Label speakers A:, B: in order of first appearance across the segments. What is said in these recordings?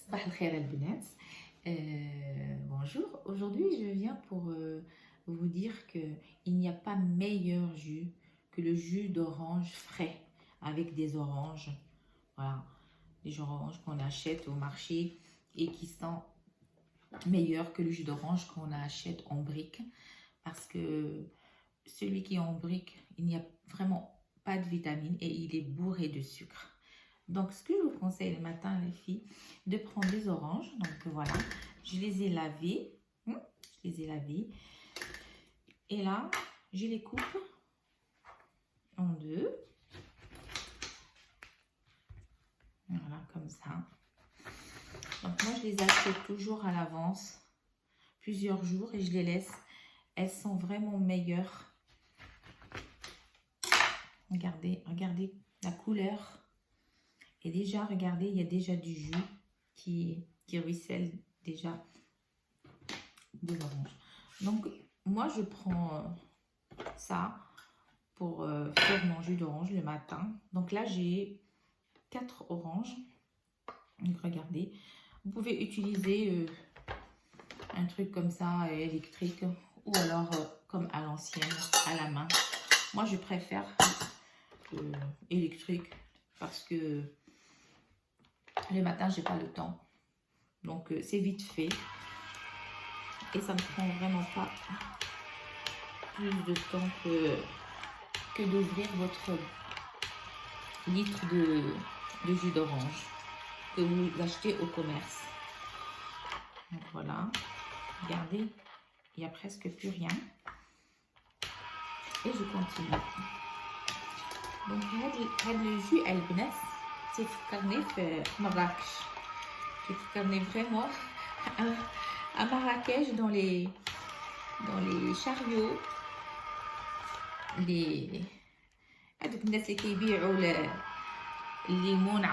A: صباح الخير البنات. Bonjour, aujourd'hui je viens pour vous dire que il n'y a pas meilleur jus que le jus d'orange frais avec des oranges, voilà, des oranges qu'on achète au marché et qui sont meilleurs que le jus d'orange qu'on achète en brique, parce que celui qui est en brique, il n'y a vraiment pas de vitamines et il est bourré de sucre. Donc, ce que je vous conseille le matin, les filles, de prendre des oranges. Donc, voilà, je les ai lavées. Je les ai lavées. Et là, je les coupe en deux. Voilà, comme ça. Donc, moi, je les achète toujours à l'avance, plusieurs jours, et je les laisse. Elles sont vraiment meilleures. Regardez, regardez la couleur. Et déjà, regardez, il y a déjà du jus qui ruisselle déjà de l'orange. Donc, moi, je prends ça pour faire mon jus d'orange le matin. Donc là, j'ai 4 oranges. Donc, regardez. Vous pouvez utiliser un truc comme ça, électrique, ou alors comme à l'ancienne, à la main. Moi, je préfère électrique parce que le matin, j'ai pas le temps. Donc, c'est vite fait. Et ça ne prend vraiment pas plus de temps que d'ouvrir votre litre de jus d'orange que vous achetez au commerce. Donc voilà, regardez, il n'y a presque plus rien. Et je continue. Donc هذا الجو البنات تفكرني في مراكش. تفكرني vraiment à Marrakech dans les chariots. هذوك الناس اللي كيبيعوا الليمون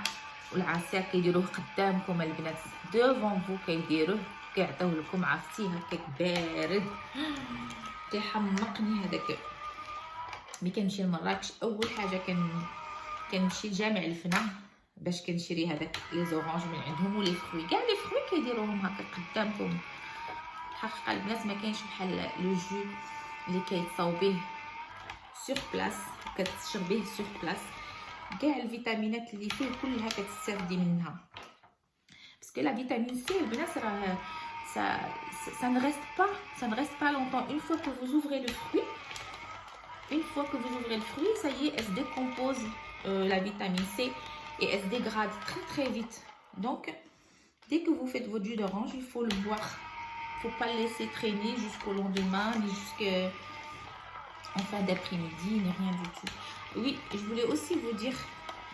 A: والعصير كيديروه قدامكم البنات دوفون فو، كيديروه كيعطيوه لكم عرفتي هكاك بارد كيحمقني هذاك. ملي كنمشي لمراكش اول حاجه كنمشي لجامع الفنا باش كنشري هذاك لي زورانج من عندهم ولي فروي، كاع لي فروي كيديروهم هكا قدامكم. حقيقه البنات ما كاينش بحال لو جو اللي كيتصاوبيه سور بلاص كتشربيه سور بلاص. كاع الفيتامينات اللي فيه كلها كتستافدي منها، باسكو لا فيتامين سي البنات راه ça ne reste pas longtemps. Une fois que vous ouvrez le fruit, ça y est, elle se décompose, la vitamine C, et elle se dégrade très très vite. Donc dès que vous faites votre jus d'orange, il faut le boire. Il ne faut pas le laisser traîner jusqu'au lendemain ni jusqu'en fin d'après-midi, ni rien du tout. Oui, je voulais aussi vous dire,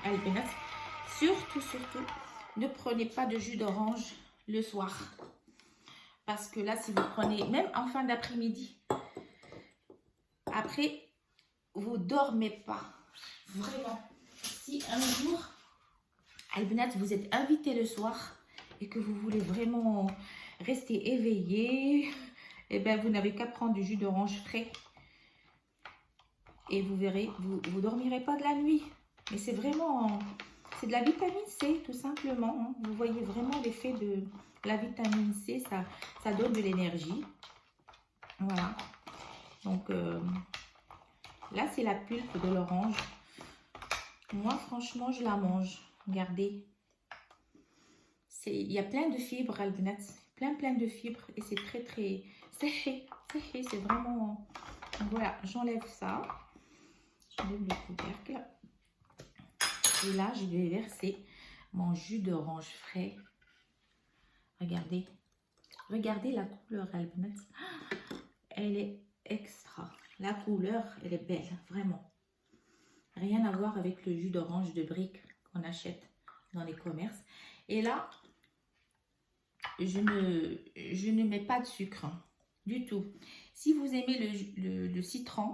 A: Albenat, surtout, ne prenez pas de jus d'orange le soir. Parce que là, si vous prenez, même en fin d'après-midi, après, vous dormez pas. Vraiment. Si un jour, Albenat, vous êtes invité le soir et que vous voulez vraiment rester éveillé, eh ben, vous n'avez qu'à prendre du jus d'orange frais. Et vous verrez, vous dormirez pas de la nuit. Mais c'est vraiment, c'est de la vitamine C, tout simplement. Hein. Vous voyez vraiment l'effet de la vitamine C, ça donne de l'énergie. Voilà. Donc, là, c'est la pulpe de l'orange. Moi, franchement, je la mange. Regardez. Il y a plein de fibres, Albenat. Plein de fibres. Et c'est très, très séché. C'est vraiment... Donc, voilà, j'enlève ça. J'enlève le couvercle. Et là, je vais verser mon jus d'orange frais. Regardez. Regardez la couleur, Albenat. Elle est extra. La couleur, elle est belle, vraiment. Rien à voir avec le jus d'orange de brique qu'on achète dans les commerces. Et là, je ne mets pas de sucre du tout. Si vous aimez le citron,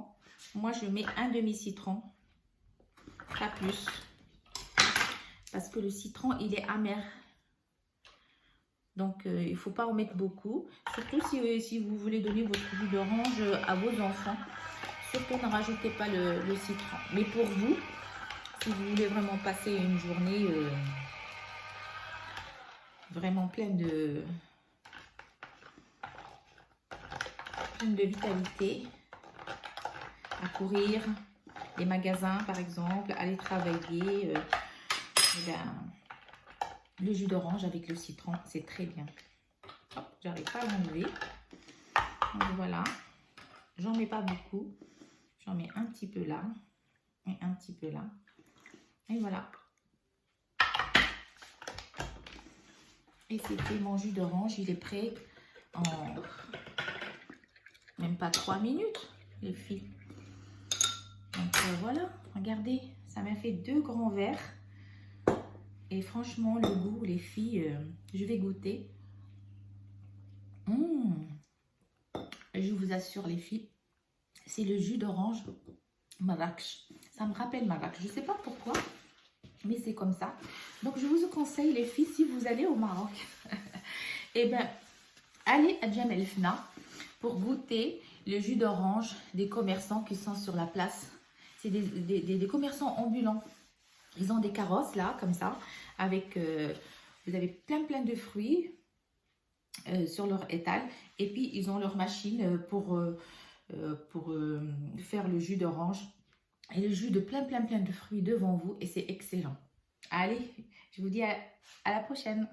A: moi je mets un demi-citron, pas plus. Parce que le citron, il est amer. Donc, il ne faut pas en mettre beaucoup. Surtout si vous voulez donner votre jus d'orange à vos enfants. Surtout, ne rajoutez pas le citron. Mais pour vous, si vous voulez vraiment passer une journée vraiment pleine de vitalité. À courir les magasins par exemple, aller travailler. Eh ben, le jus d'orange avec le citron, c'est très bien. Hop, j'arrive pas à l'enlever. Donc voilà, j'en mets pas beaucoup. J'en mets un petit peu là et un petit peu là. Et voilà. Et c'était mon jus d'orange, il est prêt en même pas 3 minutes, les filles. Donc voilà, regardez, ça m'a fait 2 grands verres. Et franchement, le goût, les filles, je vais goûter. Je vous assure, les filles, c'est le jus d'orange Marrakech. Ça me rappelle Marrakech. Je ne sais pas pourquoi, mais c'est comme ça. Donc, je vous conseille, les filles, si vous allez au Maroc, eh bien, allez à Djem El Fna pour goûter le jus d'orange des commerçants qui sont sur la place. C'est des commerçants ambulants. Ils ont des carrosses là, comme ça, avec, vous avez plein de fruits sur leur étal. Et puis, ils ont leur machine pour faire le jus d'orange. Et le jus de plein de fruits devant vous. Et c'est excellent. Allez, je vous dis à la prochaine.